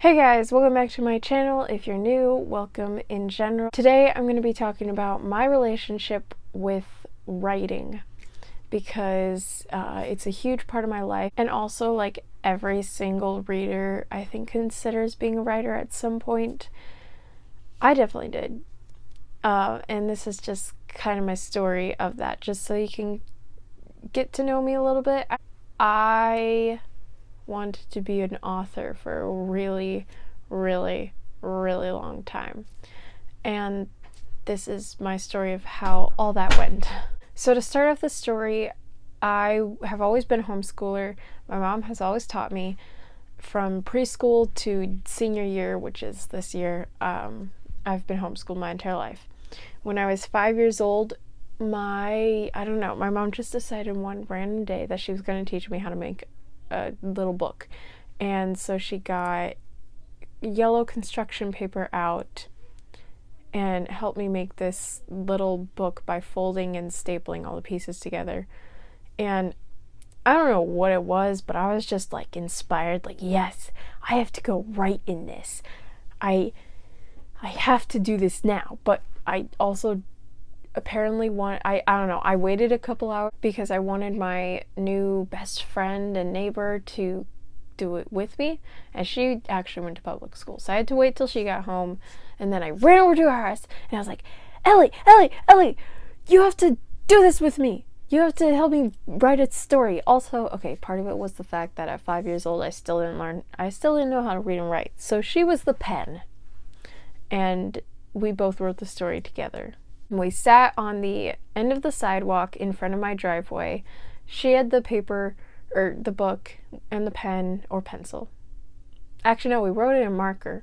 Hey guys, welcome back to my channel. If you're new, welcome in general. Today I'm going to be talking about my relationship with writing because it's a huge part of my life, and also like every single reader I think considers being a writer at some point. I definitely did. And this is just kind of my story of that, just so you can get to know me a little bit. I wanted to be an author for a really long time, and this is my story of how all that went. So to start off the story, I have always been a homeschooler. My mom has always taught me from preschool to senior year, which is this year. I've been homeschooled my entire life. When I was 5 years old, my mom just decided one random day that she was going to teach me how to make a little book, and so she got yellow construction paper out and helped me make this little book by folding and stapling all the pieces together. And I don't know what it was, but I was just like inspired, like, yes, I have to go write in this. I have to do this now. But I also apparently I waited a couple hours because I wanted my new best friend and neighbor to do it with me, and she actually went to public school, so I had to wait till she got home, and then I ran over to her house and I was like, Ellie, you have to do this with me. You have to help me write a story. Also, okay, part of it was the fact that at 5 years old I still didn't know how to read and write, so she was the pen, and we both wrote the story together. We sat on the end of the sidewalk in front of my driveway. She had the paper, or the book, and the pen or pencil. Actually, no, we wrote it in marker.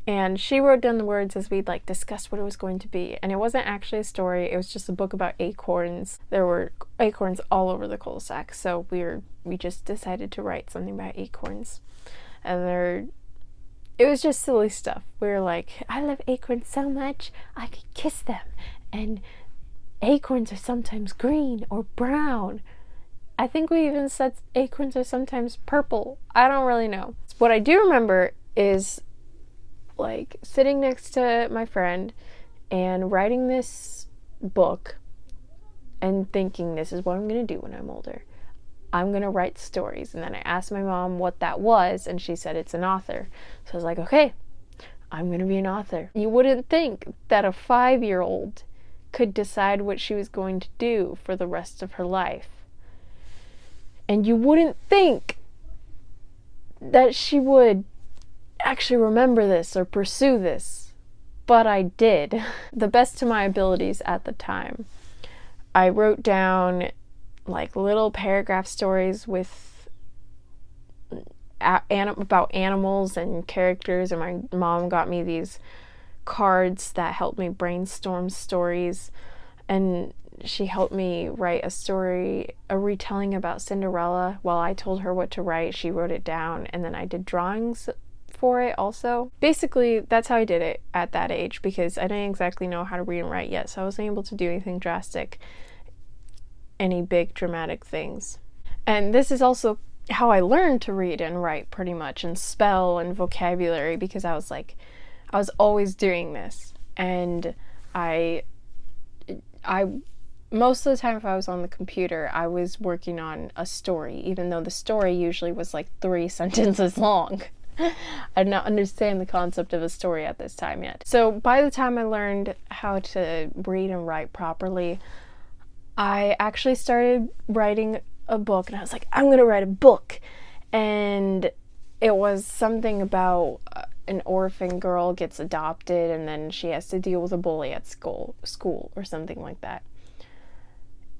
And she wrote down the words as we'd discussed what it was going to be. And it wasn't actually a story, it was just a book about acorns. There were acorns all over the cul-de-sac, so we just decided to write something about acorns. And it was just silly stuff. We were like, I love acorns so much, I could kiss them. And acorns are sometimes green or brown. I think we even said acorns are sometimes purple. I don't really know. What I do remember is sitting next to my friend and writing this book and thinking, this is what I'm going to do when I'm older. I'm going to write stories. And then I asked my mom what that was, and she said it's an author. So I was like, okay, I'm going to be an author. You wouldn't think that a 5-year-old could decide what she was going to do for the rest of her life. And you wouldn't think that she would actually remember this or pursue this. But I did. The best of my abilities at the time. I wrote down little paragraph stories with about animals and characters, and my mom got me these cards that helped me brainstorm stories, and she helped me write a retelling about Cinderella. While I told her what to write, she wrote it down, and then I did drawings for it also. Basically, that's how I did it at that age, because I didn't exactly know how to read and write yet, so I wasn't able to do anything drastic, any big dramatic things. And this is also how I learned to read and write, pretty much, and spell and vocabulary, because I was always doing this. And I most of the time, if I was on the computer, I was working on a story, even though the story usually was 3 sentences long. I did not understand the concept of a story at this time yet. So by the time I learned how to read and write properly, I actually started writing a book, and I was like, I'm going to write a book. And it was something about an orphan girl gets adopted, and then she has to deal with a bully at school or something like that.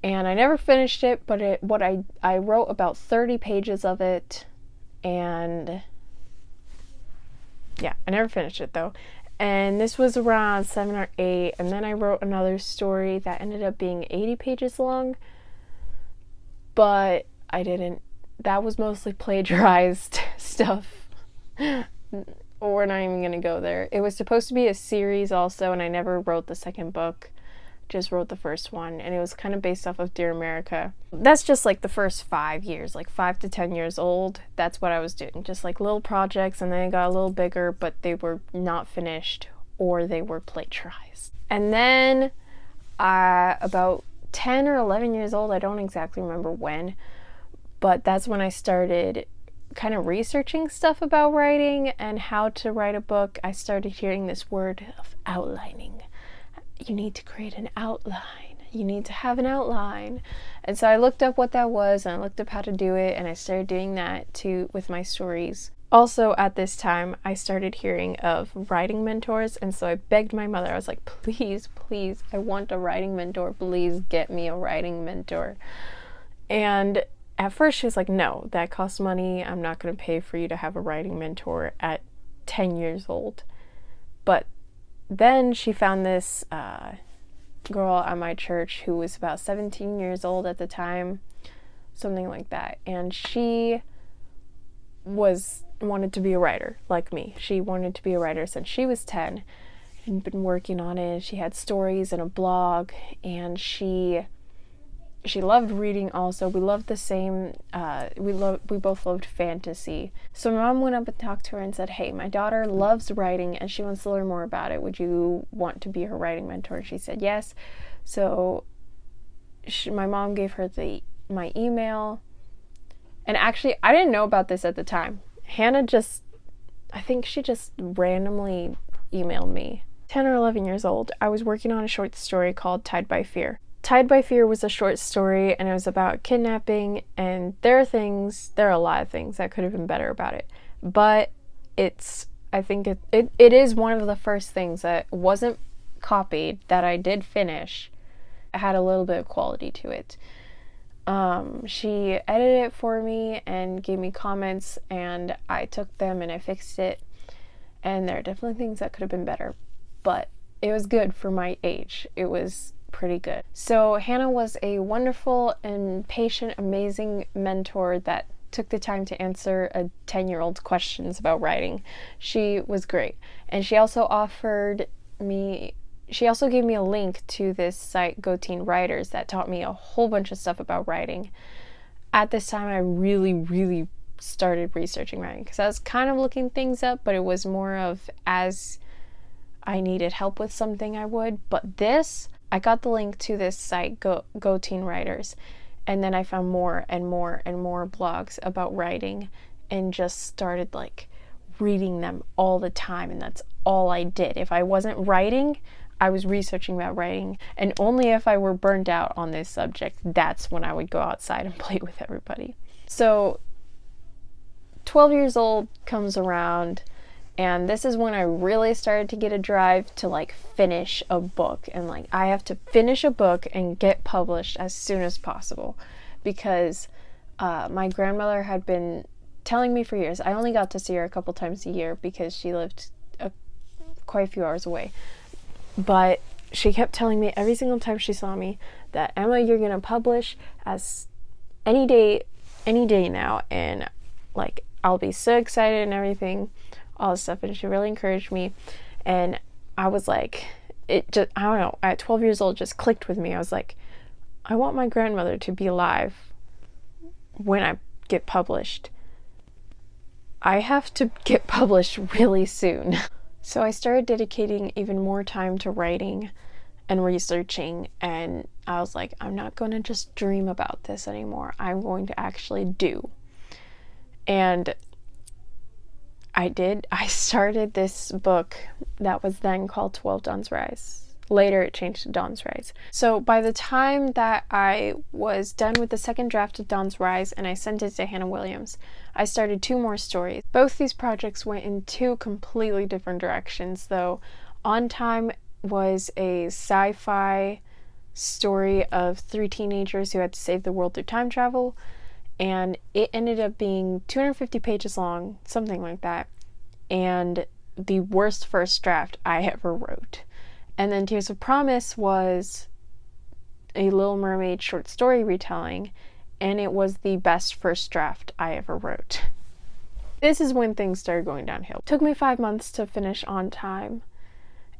And I never finished it, but I wrote about 30 pages of it, and yeah, I never finished it though. And this was around 7 or 8, and then I wrote another story that ended up being 80 pages long, but that was mostly plagiarized stuff. We're not even gonna go there. It was supposed to be a series also, and I never wrote the second book just wrote the first one, and it was kind of based off of Dear America. That's just like the first 5 years, like 5 to 10 years old. That's what I was doing, just like little projects, and then it got a little bigger, but they were not finished or they were plagiarized. And then about 10 or 11 years old, I don't exactly remember when, but that's when I started kind of researching stuff about writing and how to write a book. I started hearing this word of outlining. You need to create an outline. You need to have an outline. And so I looked up what that was, and I looked up how to do it, and I started doing that too with my stories. Also, at this time, I started hearing of writing mentors, and so I begged my mother. I was like, please, please, I want a writing mentor. Please get me a writing mentor. And at first she was like, no, that costs money. I'm not going to pay for you to have a writing mentor at 10 years old. But then she found this girl at my church who was about 17 years old at the time, something like that. And she wanted to be a writer like me. She wanted to be a writer since she was 10 and been working on it. She had stories and a blog, and she loved reading also. We loved the same, we both loved fantasy. So my mom went up and talked to her and said, hey, my daughter loves writing and she wants to learn more about it. Would you want to be her writing mentor? She said yes. So my mom gave her my email. And actually, I didn't know about this at the time. Hannah I think she just randomly emailed me. 10 or 11 years old, I was working on a short story called Tied by Fear. Tied by Fear was a short story, and it was about kidnapping, and there are a lot of things that could have been better about it. But I think it is one of the first things that wasn't copied that I did finish. It had a little bit of quality to it. She edited it for me and gave me comments, and I took them and I fixed it. And there are definitely things that could have been better, but it was good for my age. It was pretty good. So Hannah was a wonderful and patient, amazing mentor that took the time to answer a 10-year-old's questions about writing. She was great. And she also gave me a link to this site, Go Teen Writers, that taught me a whole bunch of stuff about writing. At this time, I really, really started researching writing because I was kind of looking things up, but it was more of as I needed help with something I would. But I got the link to this site, Go Teen Writers, and then I found more and more and more blogs about writing and just started reading them all the time, and that's all I did. If I wasn't writing, I was researching about writing, and only if I were burned out on this subject, that's when I would go outside and play with everybody. So 12 years old comes around, and this is when I really started to get a drive to finish a book, and I have to finish a book and get published as soon as possible, because my grandmother had been telling me for years. I only got to see her a couple times a year because she lived quite a few hours away. But she kept telling me every single time she saw me that, Emma, you're going to publish as any day now. And I'll be so excited and everything, all this stuff. And she really encouraged me. And I was I don't know, at 12 years old, just clicked with me. I was like, I want my grandmother to be alive when I get published. I have to get published really soon. So I started dedicating even more time to writing and researching, and I was like, I'm not going to just dream about this anymore. I'm going to actually do. And I did. I started this book that was then called 12 Dawn's Rise. Later it changed to Dawn's Rise. So by the time that I was done with the second draft of Dawn's Rise and I sent it to Hannah Williams, I started 2 more stories. Both these projects went in 2 completely different directions, though. On Time was a sci-fi story of 3 teenagers who had to save the world through time travel, and it ended up being 250 pages long, something like that, and the worst first draft I ever wrote. And then Tears of Promise was a Little Mermaid short story retelling, and it was the best first draft I ever wrote. This is when things started going downhill. It took me 5 months to finish On Time,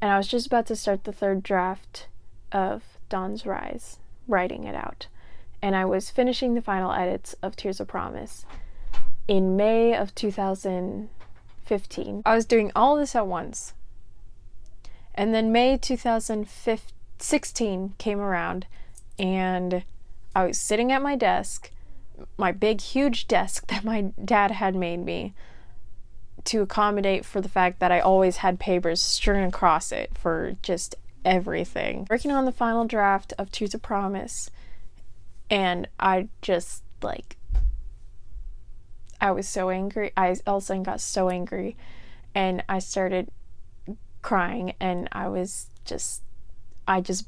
and I was just about to start the 3rd draft of Dawn's Rise, writing it out. And I was finishing the final edits of Tears of Promise in May of 2015. I was doing all this at once. And then May 2016 came around, and I was sitting at my desk, my big, huge desk that my dad had made me to accommodate for the fact that I always had papers strewn across it for just everything. Working on the final draft of Tears of Promise, and I just, like, I was so angry. I all of a sudden got so angry, and I started crying, and I just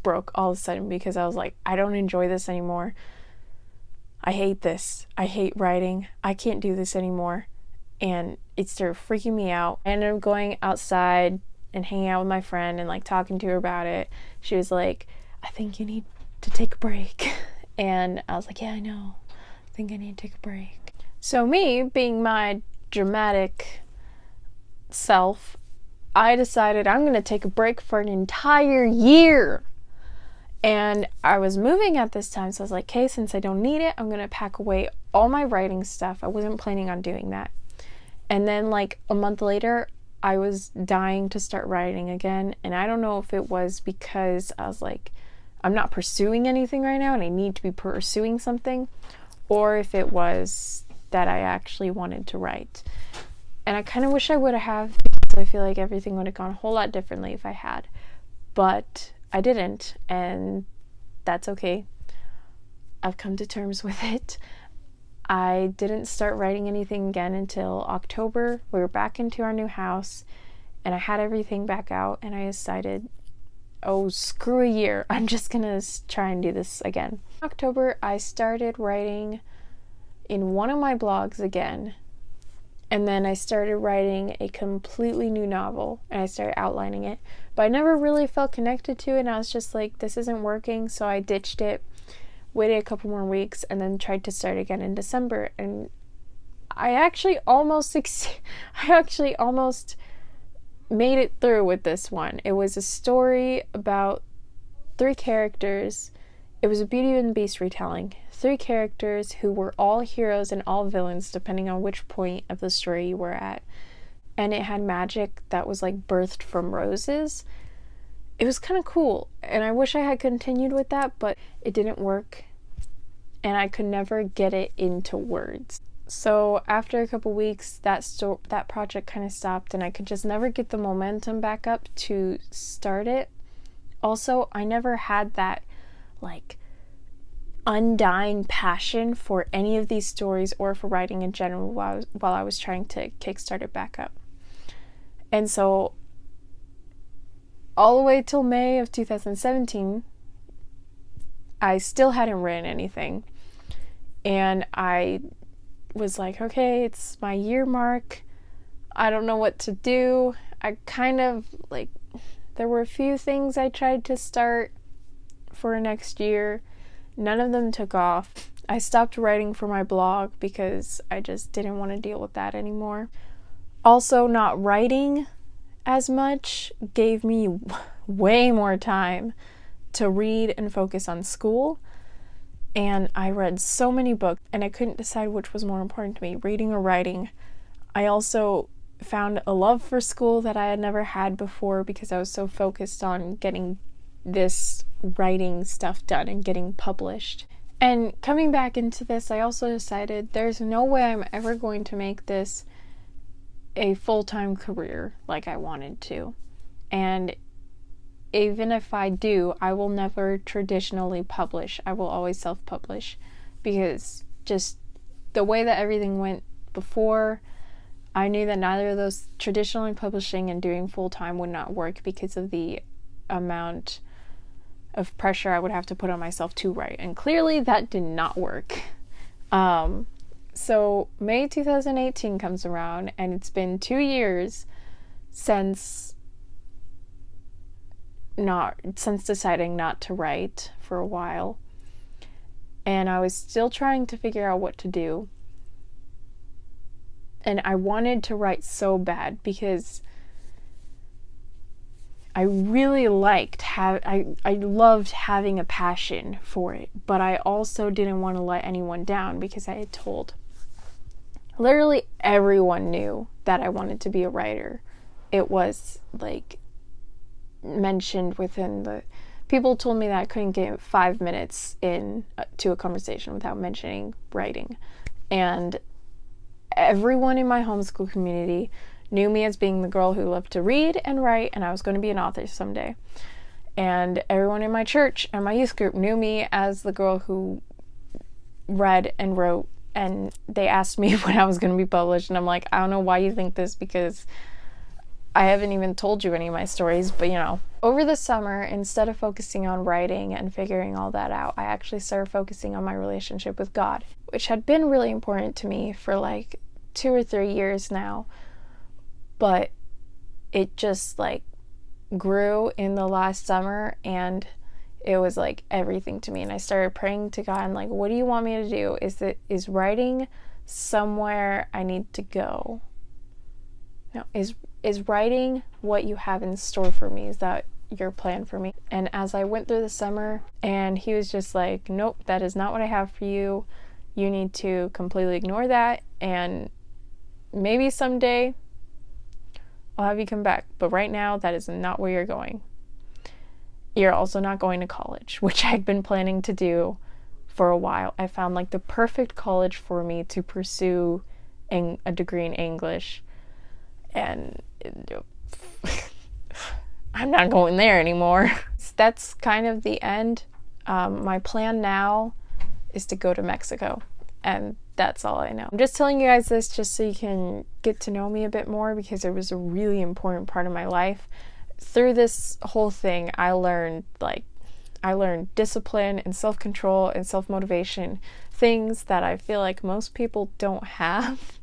broke all of a sudden because I was like, I don't enjoy this anymore. I hate this. I hate writing. I can't do this anymore. And it started freaking me out. I ended up going outside and hanging out with my friend and like talking to her about it. She was like, I think you need to take a break. And I was like, yeah, I know. I think I need to take a break. So me, being my dramatic self, I decided I'm going to take a break for an entire year. And I was moving at this time, so I was like, okay, since I don't need it, I'm going to pack away all my writing stuff. I wasn't planning on doing that. And then like a month later, I was dying to start writing again. And I don't know if it was because I was like, I'm not pursuing anything right now and I need to be pursuing something, or if it was that I actually wanted to write. And I kind of wish I would have, because I feel like everything would have gone a whole lot differently if I had. But I didn't, and that's okay. I've come to terms with it. I didn't start writing anything again until October. We were back into our new house, and I had everything back out, and I decided, oh, screw a year. I'm just gonna try and do this again. In October, I started writing in one of my blogs again, and then I started writing a completely new novel, and I started outlining it, but I never really felt connected to it, and I was just like, this isn't working, so I ditched it, waited a couple more weeks, and then tried to start again in December, and I actually almost made it through with this one. It was a story about 3 characters. It was a Beauty and the Beast retelling. 3 characters who were all heroes and all villains, depending on which point of the story you were at. And it had magic that was like birthed from roses. It was kind of cool, and I wish I had continued with that, but it didn't work, and I could never get it into words. So after a couple weeks, that project kind of stopped, and I could just never get the momentum back up to start it. Also, I never had that like undying passion for any of these stories or for writing in general while I was trying to kickstart it back up. And so all the way till May of 2017, I still hadn't written anything. And I was like, okay, it's my year mark. I don't know what to do. I kind of like, there were a few things I tried to start for next year. None of them took off. I stopped writing for my blog because I just didn't want to deal with that anymore. Also, not writing as much gave me way more time to read and focus on school. And I read so many books, and I couldn't decide which was more important to me, reading or writing. I also found a love for school that I had never had before because I was so focused on getting this writing stuff done and getting published. And coming back into this, I also decided there's no way I'm ever going to make this a full-time career like I wanted to. And even if I do, I will never traditionally publish. I will always self-publish, because just the way that everything went before, I knew that neither of those, traditionally publishing and doing full-time, would not work because of the amount of pressure I would have to put on myself to write. And clearly that did not work. So May 2018 comes around, and it's been 2 years since deciding not to write for a while. And I was still trying to figure out what to do. And I wanted to write so bad because I really liked I loved having a passion for it, but I also didn't want to let anyone down because I had told literally everyone knew that I wanted to be a writer. It was like mentioned within the people told me that I couldn't get 5 minutes in to a conversation without mentioning writing. And everyone in my homeschool community knew me as being the girl who loved to read and write, and I was going to be an author someday. And everyone in my church and my youth group knew me as the girl who read and wrote, and they asked me when I was going to be published, and I'm like, I don't know why you think this, because I haven't even told you any of my stories, but you know. Over the summer, instead of focusing on writing and figuring all that out, I actually started focusing on my relationship with God, which had been really important to me for like 2 or 3 years now, but it just like grew in the last summer, and it was like everything to me. And I started praying to God and like, what do you want me to do? Is writing somewhere I need to go? No, is writing what you have in store for me? Is that your plan for me? And as I went through the summer, and he was just like, nope, that is not what I have for you. You need to completely ignore that, and maybe someday I'll have you come back, but right now that is not where you're going. You're also not going to college, which I'd been planning to do for a while. I found like the perfect college for me to pursue a degree in English, and I'm not going there anymore. That's kind of the end. My plan now is to go to Mexico, and that's all I know. I'm just telling you guys this just so you can get to know me a bit more, because it was a really important part of my life. Through this whole thing, I learned discipline and self-control and self-motivation, things that I feel like most people don't have,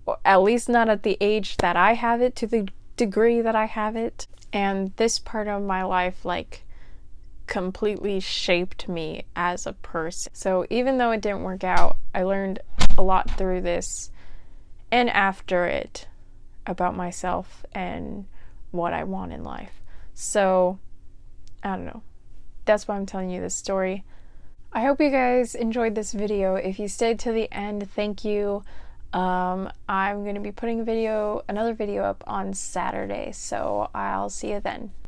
or at least not at the age that I have it, to the degree that I have it. And this part of my life like completely shaped me as a person. So even though it didn't work out, I learned a lot through this and after it about myself and what I want in life. So I don't know. That's why I'm telling you this story. I hope you guys enjoyed this video. If you stayed to the end, thank you. I'm going to be putting another video up on Saturday, so I'll see you then.